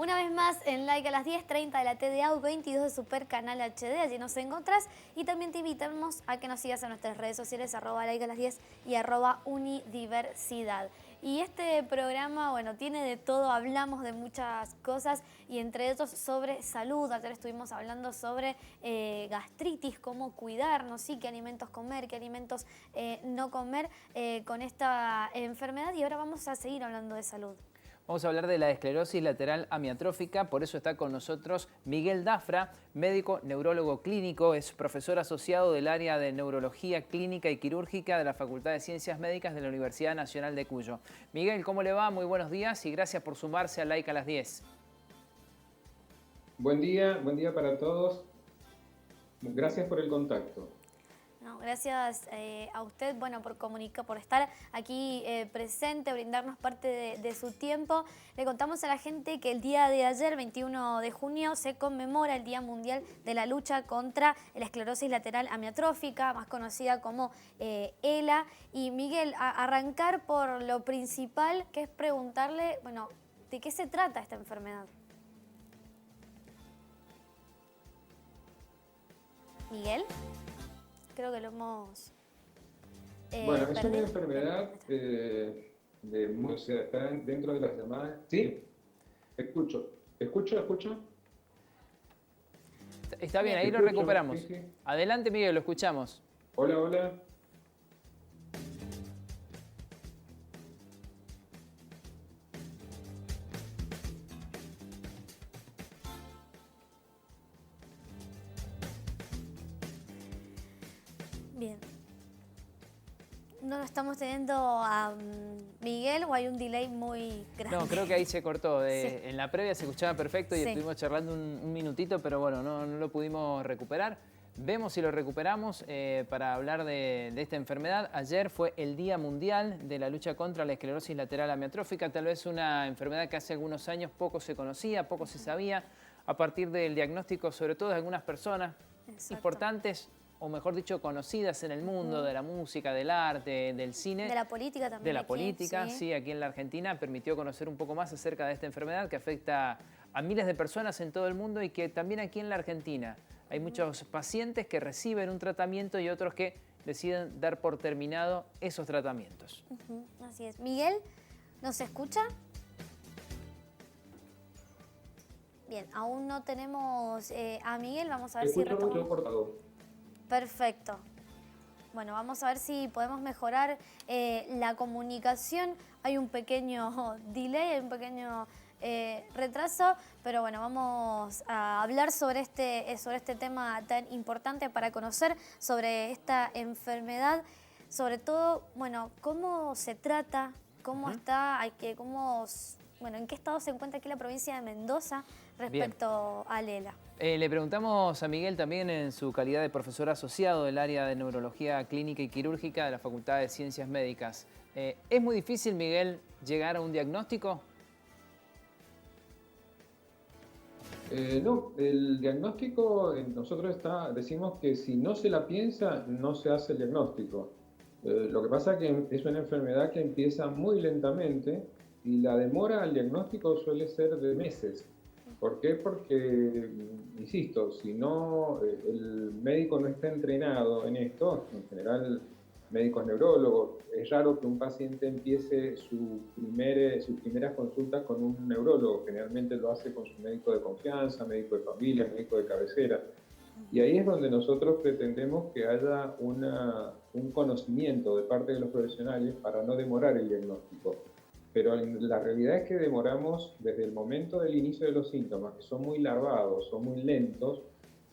Una vez más en Like a las 10:30 de la TDA 22 de Super Canal HD, allí nos encontrás y también te invitamos a que nos sigas en nuestras redes sociales @like a las 10 y @unidiversidad. Y este programa, bueno, tiene de todo, hablamos de muchas cosas y entre otros sobre salud. Ayer estuvimos hablando sobre gastritis, cómo cuidarnos, ¿sí? Qué alimentos comer, qué alimentos no comer con esta enfermedad, y ahora vamos a seguir hablando de salud. Vamos a hablar de la esclerosis lateral amiotrófica, por eso está con nosotros Miguel Dafra, médico neurólogo clínico, es profesor asociado del área de neurología clínica y quirúrgica de la Facultad de Ciencias Médicas de la Universidad Nacional de Cuyo. Miguel, ¿cómo le va? Muy buenos días y gracias por sumarse a Like a las 10. Buen día para todos. Gracias por el contacto. No, gracias a usted, bueno, por estar aquí presente, brindarnos parte de su tiempo. Le contamos a la gente que el día de ayer, 21 de junio, se conmemora el Día Mundial de la Lucha contra la Esclerosis Lateral Amiotrófica, más conocida como ELA. Y Miguel, arrancar por lo principal, que es preguntarle, bueno, ¿de qué se trata esta enfermedad? Miguel, creo que lo hemos Bueno, es una perdido. enfermedad o sea, está dentro de las llamadas. Sí, escucho. ¿Escucho? Está bien, ahí lo Escucho, recuperamos. sí. Adelante, Miguel, lo escuchamos. Hola. Bien. ¿No lo estamos teniendo a Miguel o hay un delay muy grande? No, creo que ahí se cortó. Sí. En la previa se escuchaba perfecto y Sí. estuvimos charlando un minutito, pero bueno, no lo pudimos recuperar. Vemos si lo recuperamos para hablar de esta enfermedad. Ayer fue el Día Mundial de la Lucha contra la Esclerosis Lateral Amiotrófica, tal vez una enfermedad que hace algunos años poco se conocía, poco se sabía, a partir del diagnóstico sobre todo de algunas personas importantes, o mejor dicho, conocidas en el mundo de la música, del arte, del cine. De la política también. De la aquí, política, sí, aquí en la Argentina, permitió conocer un poco más acerca de esta enfermedad que afecta a miles de personas en todo el mundo y que también aquí en la Argentina hay muchos pacientes que reciben un tratamiento y otros que deciden dar por terminado esos tratamientos. Así es. Miguel, ¿nos escucha? Bien, aún no tenemos a Miguel, vamos a ver si Escucho mucho retomamos. cortado. Perfecto. Bueno, vamos a ver si podemos mejorar la comunicación. Hay un pequeño delay, hay un pequeño retraso, pero bueno, vamos a hablar sobre este tema tan importante para conocer sobre esta enfermedad. Sobre todo, bueno, cómo se trata, cómo está, bueno, en qué estado se encuentra aquí la provincia de Mendoza respecto al ELA. Le preguntamos a Miguel también en su calidad de profesor asociado del área de neurología clínica y quirúrgica de la Facultad de Ciencias Médicas. ¿Es muy difícil, Miguel, llegar a un diagnóstico? No, el diagnóstico, nosotros decimos que si no se la piensa, no se hace el diagnóstico. Lo que pasa es que es una enfermedad que empieza muy lentamente y la demora al diagnóstico suele ser de meses. ¿Por qué? Porque, insisto, si no, el médico no está entrenado en esto, en general médicos neurólogos, es raro que un paciente empiece sus primeras consultas con un neurólogo, generalmente lo hace con su médico de confianza, médico de familia, médico de cabecera. Y ahí es donde nosotros pretendemos que haya un conocimiento de parte de los profesionales para no demorar el diagnóstico. Pero la realidad es que demoramos desde el momento del inicio de los síntomas, que son muy larvados, son muy lentos,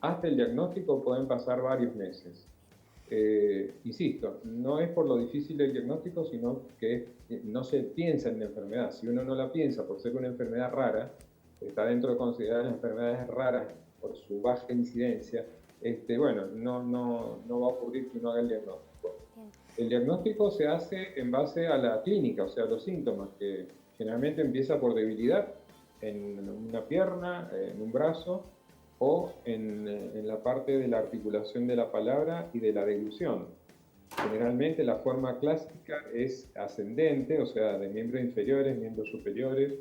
hasta el diagnóstico pueden pasar varios meses. Insisto, no es por lo difícil del diagnóstico, sino que no se piensa en la enfermedad. Si uno no la piensa por ser una enfermedad rara, está dentro de considerar las enfermedades raras por su baja incidencia, bueno, no va a ocurrir que uno haga el diagnóstico. El diagnóstico se hace en base a la clínica, o sea, los síntomas, que generalmente empieza por debilidad en una pierna, en un brazo, o en la parte de la articulación de la palabra y de la deglución. Generalmente la forma clásica es ascendente, o sea, de miembros inferiores, miembros superiores,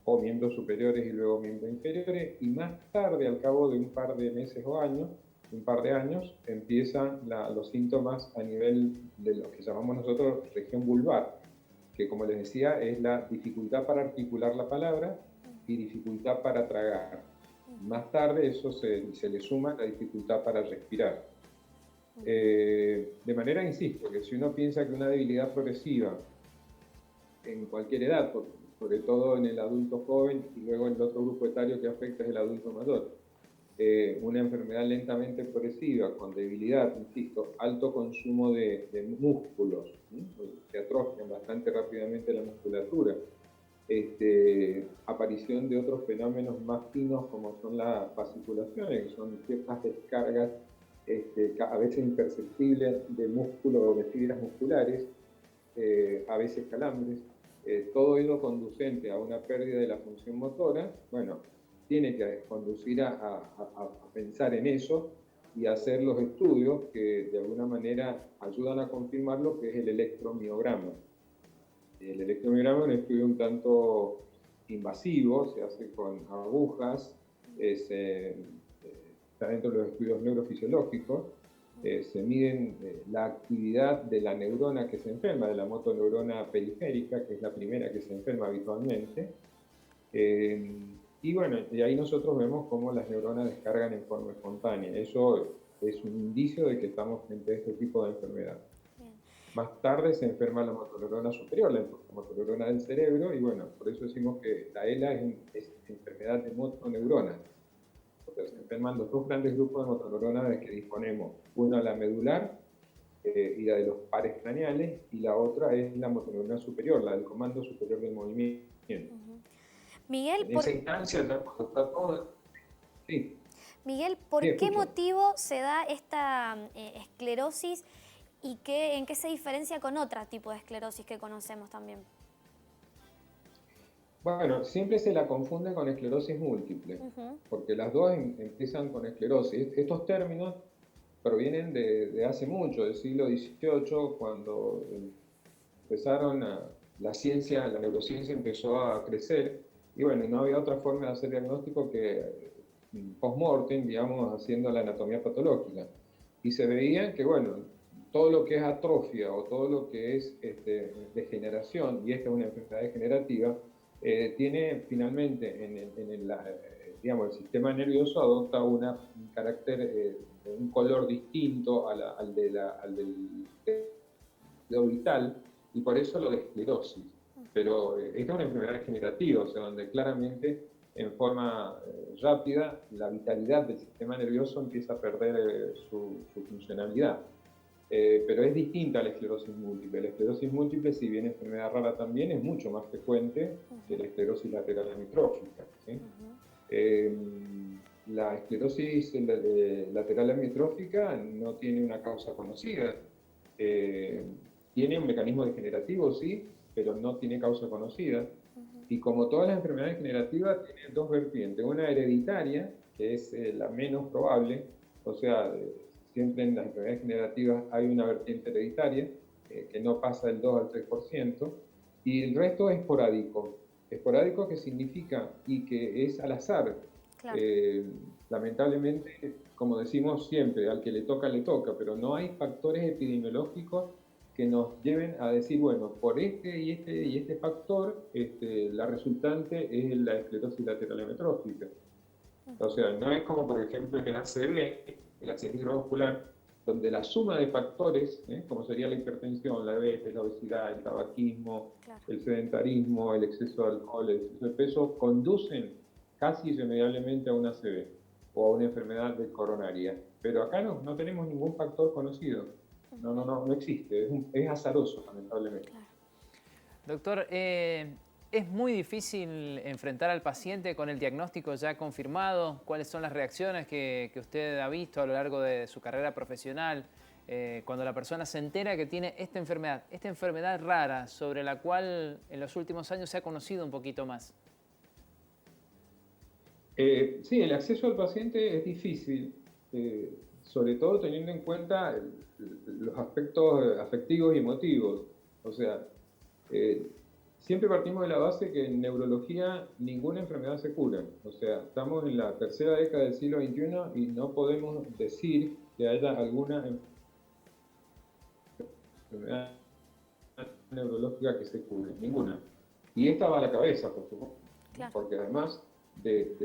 o miembros superiores y luego miembros inferiores, y más tarde, al cabo de un par de meses o años, un par de años, empiezan los síntomas a nivel de lo que llamamos nosotros región vulvar, que como les decía es la dificultad para articular la palabra y dificultad para tragar. Más tarde eso se le suma la dificultad para respirar. De manera, insisto, que si uno piensa que una debilidad progresiva en cualquier edad, sobre todo en el adulto joven y luego en el otro grupo etario que afecta es el adulto mayor, una enfermedad lentamente progresiva con debilidad, insisto, alto consumo de músculos, ¿sí? Se atrofian bastante rápidamente la musculatura, aparición de otros fenómenos más finos como son las fasciculaciones, que son ciertas descargas a veces imperceptibles de músculo o de fibras musculares, a veces calambres, todo ello conducente a una pérdida de la función motora. Bueno, tiene que conducir a pensar en eso y hacer los estudios que de alguna manera ayudan a confirmar lo que es el electromiograma. El electromiograma es un estudio un tanto invasivo, se hace con agujas, está dentro de los estudios neurofisiológicos, se miden la actividad de la neurona que se enferma, de la motoneurona periférica, que es la primera que se enferma habitualmente. Y bueno, y ahí nosotros vemos cómo las neuronas descargan en forma espontánea. Eso es un indicio de que estamos frente a este tipo de enfermedad. Bien. Más tarde se enferma la motoneurona superior, la motoneurona del cerebro, y bueno, por eso decimos que la ELA es enfermedad de motoneuronas. O sea, se enferman los dos grandes grupos de motoneuronas de que disponemos. Una la medular y la de los pares craneales, y la otra es la motoneurona superior, la del comando superior del movimiento. Miguel, en esa instancia, está todo... Sí. Miguel, ¿por qué motivo se da esta esclerosis y en qué se diferencia con otro tipo de esclerosis que conocemos también? Bueno, siempre se la confunde con esclerosis múltiple, porque las dos empiezan con esclerosis. Estos términos provienen de hace mucho, del siglo XVIII, cuando la ciencia, la neurociencia empezó a crecer, y bueno, no había otra forma de hacer diagnóstico que post-mortem, digamos, haciendo la anatomía patológica. Y se veía que, bueno, todo lo que es atrofia o todo lo que es degeneración, y esta es una enfermedad degenerativa, tiene finalmente digamos, el sistema nervioso adopta un carácter, un color distinto al del orbital, y por eso lo de esclerosis. Pero esta es una enfermedad degenerativa, o sea, donde claramente en forma rápida la vitalidad del sistema nervioso empieza a perder su funcionalidad. Pero es distinta a la esclerosis múltiple. La esclerosis múltiple, si bien es enfermedad rara también, es mucho más frecuente que la esclerosis lateral amiotrófica, ¿sí? La esclerosis lateral amiotrófica no tiene una causa conocida. Tiene un mecanismo degenerativo, sí, pero no tiene causa conocida. Y como todas las enfermedades degenerativas, tiene dos vertientes. Una hereditaria, que es la menos probable, o sea, siempre en las enfermedades degenerativas hay una vertiente hereditaria, que no pasa del 2 al 3%, y el resto es esporádico. Esporádico, que significa y que es al azar. Claro. Lamentablemente, como decimos siempre, al que le toca, pero no hay factores epidemiológicos que nos lleven a decir, bueno, por este y este factor, la resultante es la esclerosis lateral amiotrófica. O sea, no es como, por ejemplo, en el ACV, el accidente cerebrovascular, donde la suma de factores, como sería la hipertensión, la diabetes, la obesidad, el tabaquismo, claro, el sedentarismo, el exceso de alcohol, el exceso de peso, conducen casi irremediablemente a una ACV o a una enfermedad coronaria. Pero acá no tenemos ningún factor conocido. No existe, es azaroso, lamentablemente. Claro. Doctor, ¿es muy difícil enfrentar al paciente con el diagnóstico ya confirmado? ¿Cuáles son las reacciones que usted ha visto a lo largo de su carrera profesional cuando la persona se entera que tiene esta enfermedad rara sobre la cual en los últimos años se ha conocido un poquito más? Sí, el acceso al paciente es difícil, sobre todo teniendo en cuenta los aspectos afectivos y emotivos. O sea, Siempre partimos de la base que en neurología ninguna enfermedad se cura. O sea, estamos en la tercera década del siglo XXI y no podemos decir que haya alguna enfermedad neurológica que se cure. Ninguna. Y esta va a la cabeza, por supuesto. Claro. Porque además de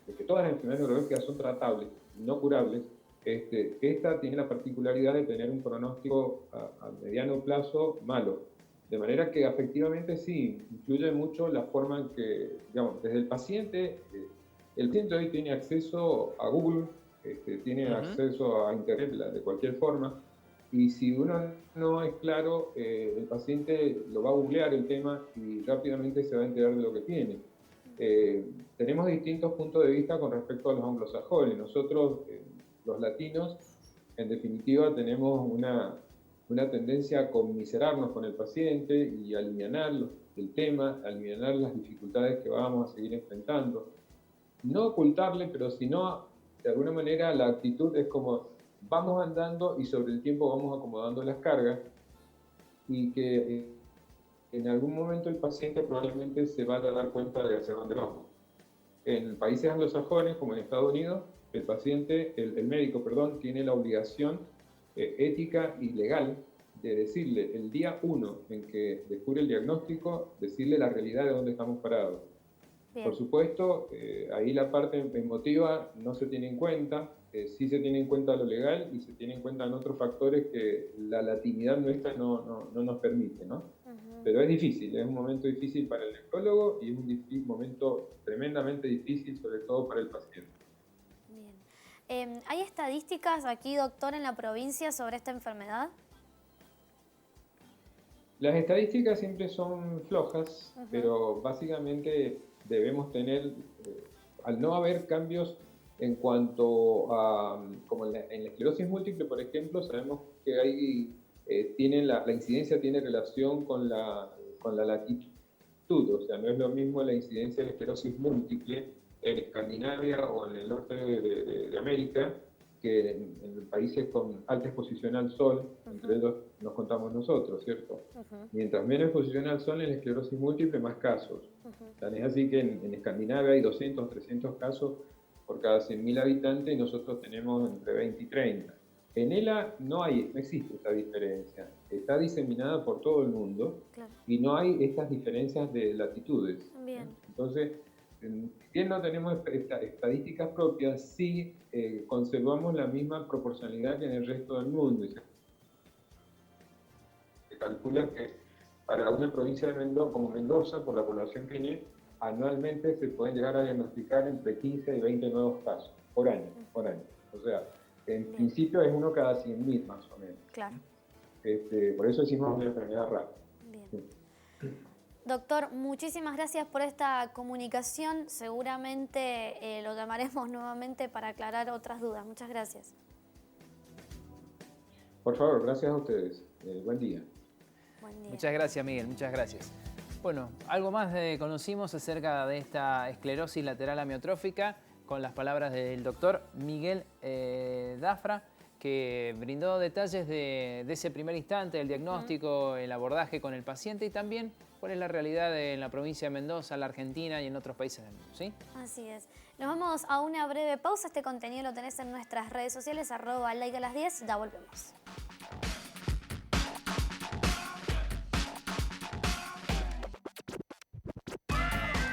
que todas las enfermedades neurológicas son tratables, no curables, esta tiene la particularidad de tener un pronóstico a mediano plazo malo. De manera que efectivamente sí, influye mucho la forma en que, digamos, desde el paciente hoy tiene acceso a Google, tiene acceso a Internet de cualquier forma, y si uno no es claro, el paciente lo va a googlear el tema y rápidamente se va a enterar de lo que tiene. Tenemos distintos puntos de vista con respecto a los anglosajones. Nosotros, los latinos, en definitiva, tenemos una tendencia a conmiserarnos con el paciente y a alivianar el tema, a alivianar las dificultades que vamos a seguir enfrentando. No ocultarle, pero sino, de alguna manera, la actitud es como vamos andando y sobre el tiempo vamos acomodando las cargas y que en algún momento el paciente probablemente se va a dar cuenta de hacia dónde vamos. En países anglosajones, como en Estados Unidos, el médico, tiene la obligación ética y legal de decirle el día 1 en que descubre el diagnóstico, decirle la realidad de dónde estamos parados. Bien. Por supuesto, ahí la parte emotiva no se tiene en cuenta, sí se tiene en cuenta lo legal y se tiene en cuenta en otros factores que la latinidad nuestra no nos permite, ¿no? Pero es difícil, es un momento difícil para el nefrólogo y es un momento tremendamente difícil, sobre todo para el paciente. Bien. ¿Hay estadísticas aquí, doctor, en la provincia sobre esta enfermedad? Las estadísticas siempre son flojas, pero básicamente debemos tener, al no haber cambios en cuanto a, como en la esclerosis múltiple, por ejemplo, sabemos que hay, la incidencia tiene relación con la latitud, o sea, no es lo mismo la incidencia de esclerosis múltiple en Escandinavia o en el norte de América que en países con alta exposición al sol, entre ellos nos contamos nosotros, ¿cierto? Mientras menos exposición al sol en la esclerosis múltiple, más casos. Tan es así que en Escandinavia hay 200, 300 casos por cada 100.000 habitantes y nosotros tenemos entre 20 y 30. En ELA no existe esta diferencia, está diseminada por todo el mundo y no hay estas diferencias de latitudes. Bien. Entonces, si bien no tenemos estadísticas propias, sí conservamos la misma proporcionalidad que en el resto del mundo. Y se calcula que para una provincia de Mendoza, como Mendoza, por la población que tiene, anualmente se pueden llegar a diagnosticar entre 15 y 20 nuevos casos por año. O sea, en principio es uno cada 100.000 más o menos. Claro. Por eso decimos una enfermedad rara. Bien. Doctor, muchísimas gracias por esta comunicación. Seguramente lo llamaremos nuevamente para aclarar otras dudas. Muchas gracias. Por favor, gracias a ustedes. Buen día. Buen día. Muchas gracias, Miguel. Muchas gracias. Bueno, algo más conocimos acerca de esta esclerosis lateral amiotrófica con las palabras del doctor Miguel Dafra, que brindó detalles de ese primer instante, el diagnóstico, el abordaje con el paciente y también cuál es la realidad en la provincia de Mendoza, la Argentina y en otros países del mundo, ¿sí? Así es. Nos vamos a una breve pausa. Este contenido lo tenés en nuestras redes sociales, @likealas10. Ya volvemos.